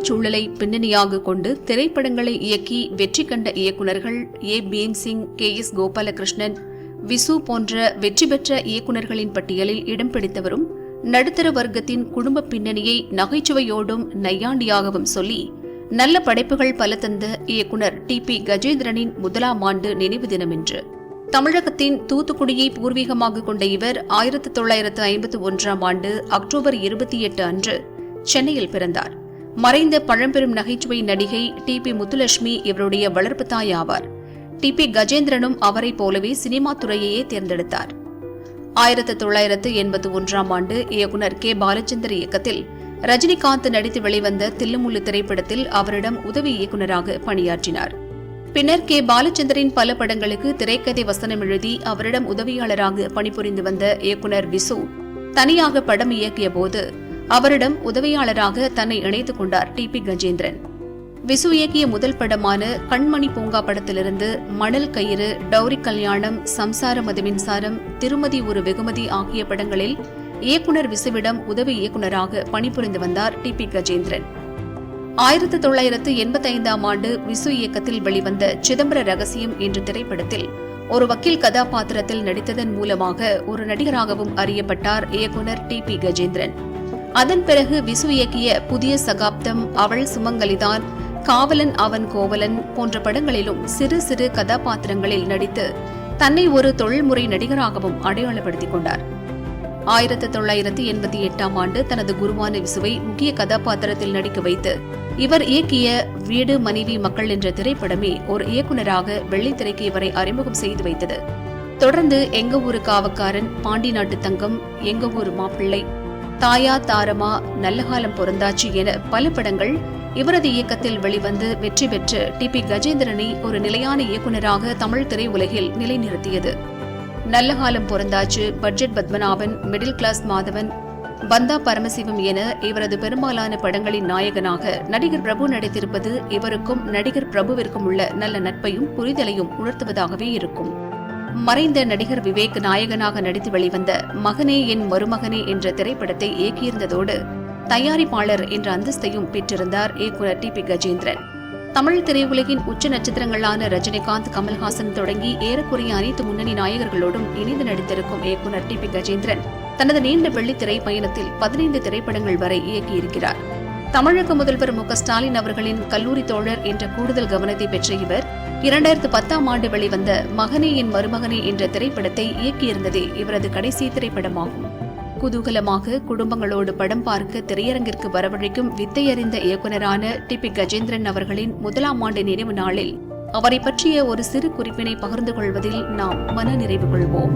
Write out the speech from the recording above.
கிராமச் சூழலை பின்னணியாக கொண்டு திரைப்படங்களை இயக்கி வெற்றி கண்ட இயக்குநர்கள் ஏ. பீம்சிங், கே. எஸ். கோபாலகிருஷ்ணன், விசு போன்ற வெற்றி பெற்ற இயக்குநர்களின் பட்டியலில் இடம் பிடித்தவரும் நடுத்தர வர்க்கத்தின் குடும்ப பின்னணியை நகைச்சுவையோடும் நையாண்டியாகவும் சொல்லி நல்ல படைப்புகள் பல தந்த இயக்குநர் டி.பி. கஜேந்திரனின் முதலாம் ஆண்டு நினைவு தினம் இன்று. தமிழகத்தின் தூத்துக்குடியை பூர்வீகமாக கொண்ட இவர் 1951ஆம் ஆண்டு அக்டோபர் 28 அன்று சென்னையில் பிறந்தார். மறைந்த பழம்பெரும் நகைச்சுவை நடிகை டி.பி. முத்துலட்சுமி இவருடைய வளர்ப்பு தாய் ஆவார். டி.பி. கஜேந்திரனும் அவரைப் போலவே சினிமா துறையையே தேர்ந்தெடுத்தார். 1981ஆம் ஆண்டு இயக்குநர் கே. பாலச்சந்தர் இயக்கத்தில் ரஜினிகாந்த் நடித்து வெளிவந்த தில்லுமுல்லு திரைப்படத்தில் அவரிடம் உதவி இயக்குநராக பணியாற்றினார். பின்னர் கே. பாலச்சந்தரின் பல படங்களுக்கு திரைக்கதை வசனம் எழுதி அவரிடம் உதவியாளராக பணிபுரிந்து வந்த இயக்குநர் விசு தனியாக படம் இயக்கிய போது அவரிடம் உதவியாளராக தன்னை இணைத்துக் கொண்டார் டி.பி. கஜேந்திரன். விசு இயக்கிய முதல் படமான கண்மணி பூங்கா படத்திலிருந்து மணல் கயிறு, டௌரி கல்யாணம், சம்சார மது மின்சாரம், திருமதி ஒரு வெகுமதி ஆகிய படங்களில் இயக்குநர் விசுவிடம் உதவி இயக்குநராக பணிபுரிந்து வந்தார் டி.பி. கஜேந்திரன். 1985ஆம் ஆண்டு விசு இயக்கத்தில் வெளிவந்த சிதம்பர ரகசியம் என்ற திரைப்படத்தில் ஒரு வக்கீல் கதாபாத்திரத்தில் நடித்ததன் மூலமாக ஒரு நடிகராகவும் அறியப்பட்டார் இயக்குநர் டி.பி. கஜேந்திரன். அதன் பிறகு விசு இயக்கிய புதிய சகாப்தம், அவள் சுமங்கலிதான், காவலன் அவன் கோவலன் போன்ற படங்களிலும் சிறு சிறு கதாபாத்திரங்களில் நடித்து தன்னை ஒரு தொழில்முறை நடிகராகவும் அடையாளப்படுத்திக் கொண்டார். 1988ஆம் ஆண்டு தனது குருவான விசுவை முக்கிய கதாபாத்திரத்தில் நடிக்க வைத்து இவர் இயக்கிய வீடு மனைவி மக்கள் என்ற திரைப்படமே ஒரு இயக்குநராக வெள்ளித்திரைக்கு இவரை அறிமுகம் செய்து வைத்தது. தொடர்ந்து எங்க ஊரு காவக்காரன், பாண்டி நாட்டு தங்கம், எங்க ஊரு மாப்பிள்ளை, தாயா தாரமா, நல்லகாலம் பொறந்தாச்சு என பல படங்கள் இவரது இயக்கத்தில் வெளிவந்து வெற்றி பெற்று டி.பி. கஜேந்திரனை ஒரு நிலையான இயக்குநராக தமிழ் திரையுலகில் நிலைநிறுத்தியது. நல்லகாலம் பொறந்தாச்சு, budget Padmanabhan, middle class Madhavan, பந்தா பரமசிவம் என இவரது பெரும்பாலான படங்களின் நாயகனாக நடிகர் பிரபு நடித்திருப்பது இவருக்கும் நடிகர் பிரபுவிற்கும் உள்ள நல்ல நட்பையும் புரிதலையும் உணர்த்துவதாகவே இருக்கும். மறைந்த நடிகர் விவேக் நாயகனாக நடித்து வெளிவந்த மகனே என் மருமகனே என்ற திரைப்படத்தை இயக்கியிருந்ததோடு தயாரிப்பாளர் என்ற அந்தஸ்தையும் பெற்றிருந்தார் இயக்குநர் டி.பி. கஜேந்திரன். தமிழ் திரையுலகின் உச்ச நட்சத்திரங்களான ரஜினிகாந்த், கமல்ஹாசன் தொடங்கி ஏறக்குறைய அனைத்து முன்னணி நாயகர்களோடும் இணைந்து நடித்திருக்கும் இயக்குநர் டி.பி. கஜேந்திரன் தனது நீண்ட வெள்ளித்திரை பயணத்தில் 15 திரைப்படங்கள் வரை இயக்கியிருக்கிறார். தமிழக முதல்வர் மு.க.ஸ்டாலின் அவர்களின் கல்லூரி தோழர் என்ற கூடுதல் கவனத்தை பெற்ற இவர் 2010ஆம் ஆண்டு வெளிவந்த மகனே என் மருமகனே என்ற திரைப்படத்தை இயக்கியிருந்ததே இவரது கடைசி திரைப்படமாகும். குதூகலமாக குடும்பங்களோடு படம் பார்க்க திரையரங்கிற்கு வரவழைக்கும் வித்தையறிந்த இயக்குநரான டி.பி. கஜேந்திரன் அவர்களின் முதலாம் ஆண்டு நினைவு நாளில் அவரை பற்றிய ஒரு சிறு குறிப்பினை பகிர்ந்து கொள்வதில் நாம் மனநிறைவு கொள்வோம்.